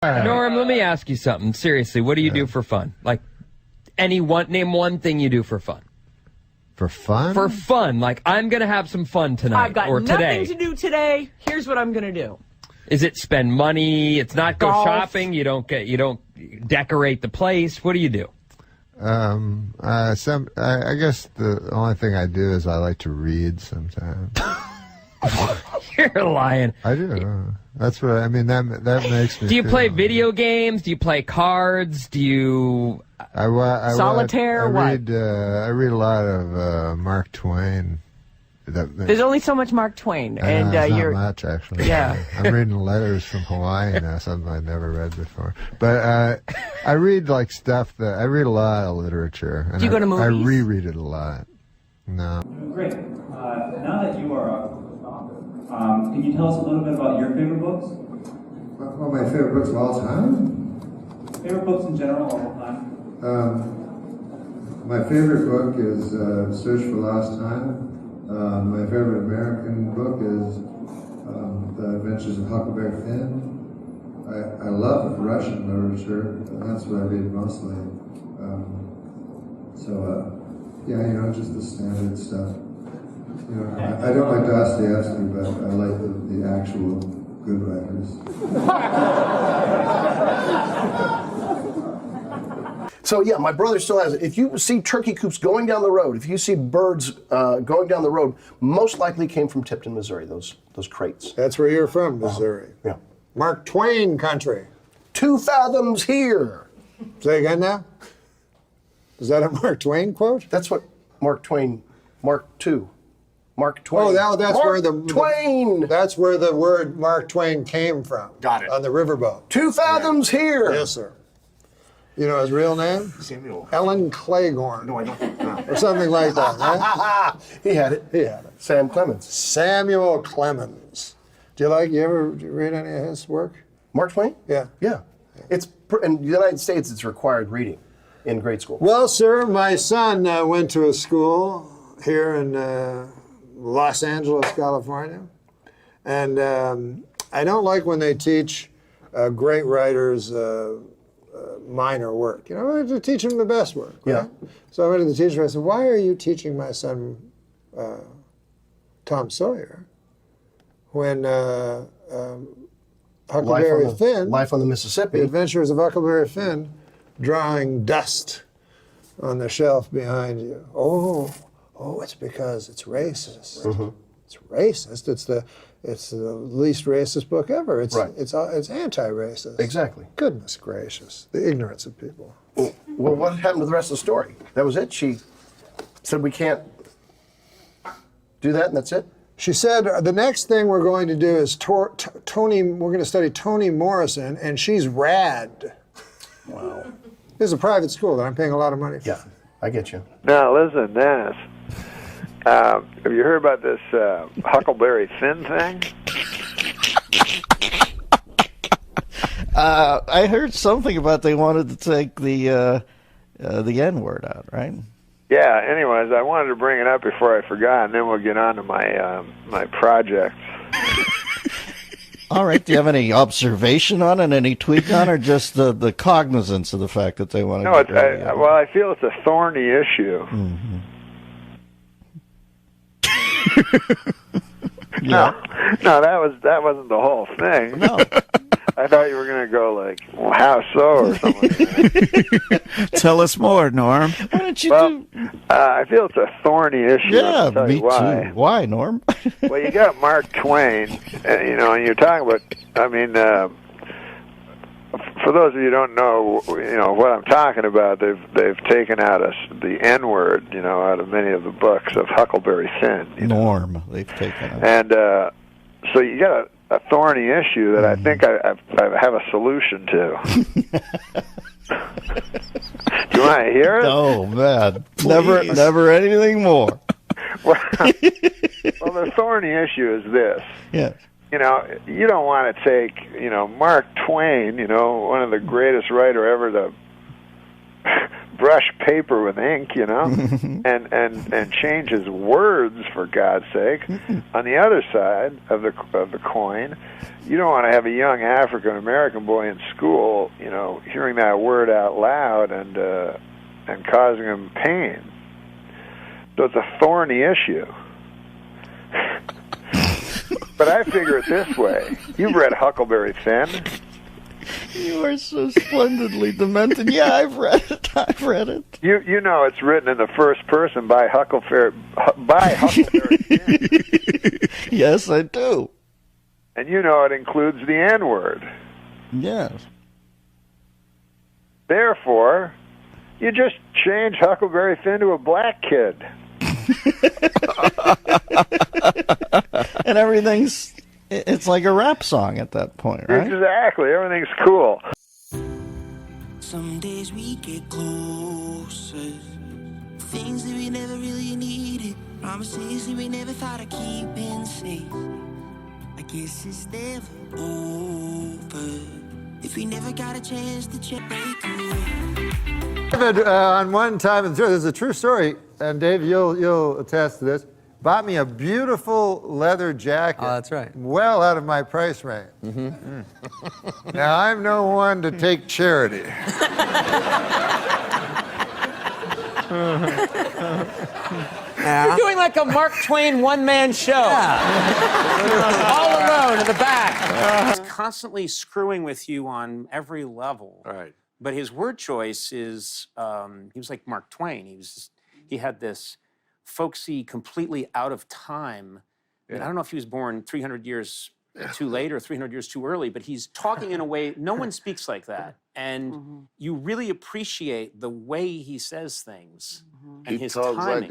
Norm, let me ask you something. Seriously, what do you do for fun? Like, name one thing you do for fun. For fun? For fun. Like, I'm going to have some fun tonight I've got or today. nothing to do today. Here's what I'm going to do. Is it spend money? It's not Golf. go shopping. You don't decorate the place. What do you do? I guess the only thing I do is I like to read sometimes. You're lying. I do. That's what I mean. That makes me. Do you play video games? Do you play cards? Do you solitaire? I read a lot of Mark Twain. There's only so much Mark Twain, and not much actually. Yeah. I'm reading letters from Hawaii now, something I've never read before. But I read like stuff I read a lot of literature. And Do you go to movies? I reread it a lot. No. Great. Now that you are a author, can you tell us a little bit about your favorite books? Well, my favorite books of all time? Favorite books in general, all the time? My favorite book is Search for Lost Time. My favorite American book is The Adventures of Huckleberry Finn. I love Russian literature, and that's what I read mostly. Yeah, just the standard stuff. I don't like Dostoevsky, but I like the actual good writers. So yeah, my brother still has it. If you see turkey coops going down the road, if you see birds going down the road, most likely came from Tipton, Missouri, those crates. That's where you're from, Missouri. Yeah. Mark Twain country. 2 fathoms here. Say again now? Is that a Mark Twain quote? That's what Mark Twain, Mark II. Mark Twain. Oh, that's Mark where Twain. That's where the word Mark Twain came from. Got it. On the riverboat. 2 fathoms here. Yes, sir. You know his real name? Samuel. Ellen Claiborne. No, I don't. Or something like that, right? He had it. He had it. Sam Clemens. Samuel Clemens. You ever read any of his work? Mark Twain? Yeah. Yeah. In the United States, it's required reading in grade school. Well, sir, my son went to a school here in Los Angeles, California. And I don't like when they teach great writers minor work. I have to teach them the best work. Right? Yeah. So I went to the teacher and I said, why are you teaching my son Tom Sawyer when Huckleberry Finn, Life on the Mississippi. The Adventures of Huckleberry Finn, drawing dust on the shelf behind you? Oh, it's because it's racist. Mm-hmm. It's racist. It's the least racist book ever. It's Right. it's anti-racist. Exactly. Goodness gracious, the ignorance of people. Well, what happened to the rest of the story? That was it? She said we can't do that, and that's it? She said the next thing we're going to do is Toni. We're going to study Toni Morrison, and she's rad. Wow. This is a private school that I'm paying a lot of money for. Yeah, I get you. Now listen, Dennis. Have you heard about this Huckleberry Finn thing? I heard something about they wanted to take the N-word out, right? Yeah. Anyways, I wanted to bring it up before I forgot, and then we'll get on to my my project. All right. Do you have any observation on it, any tweak on it, or just the cognizance of the fact that they want to? No, I feel it's a thorny issue. Mm-hmm. Yeah. No, that wasn't the whole thing. No. I thought you were going to go like, well, how so, or something. Tell us more, Norm. Why don't you I feel it's a thorny issue. Yeah, I'll tell me you why. too. Why, Norm? Well, you got Mark Twain, and you're talking about, for those of you who don't know, what I'm talking about, they've taken out the N-word, out of many of the books of Huckleberry Finn. Norm, they've taken out. And so you got a thorny issue that I think I have a solution to. Do you want to hear it? Oh, man. Never anything more. Well, the thorny issue is this. Yeah. You don't want to take, Mark Twain, one of the greatest writer ever to brush paper with ink, you know, and changes words, for God's sake. On the other side of the coin, you don't want to have a young African American boy in school, you know, hearing that word out loud and causing him pain. So it's a thorny issue. But I figure it this way: you've read Huckleberry Finn. You are so splendidly demented. Yeah, I've read it. You know it's written in the first person by Huckleberry Finn. Yes, I do. And you know it includes the N-word. Yes. Therefore, you just change Huckleberry Finn to a black kid. And everything's, it's like a rap song at that point, right? Exactly. Everything's cool. Some days we get closer. Things that we never really needed. Promises that we never thought of keeping safe. I guess it's never over if we never got a chance to check break away. David, on one time, and there's a true story, and Dave, you'll attest to this. Bought me a beautiful leather jacket. Oh, that's right. Well out of my price range. Now, I'm no one to take charity. You're doing like a Mark Twain one-man show. All alone in the back. He's constantly screwing with you on every level. Right. But his word choice is, he was like Mark Twain. He had this folksy, completely out of time. I mean, I don't know if he was born 300 years too late or 300 years too early, but he's talking in a way, no one speaks like that. And you really appreciate the way he says things and his timing.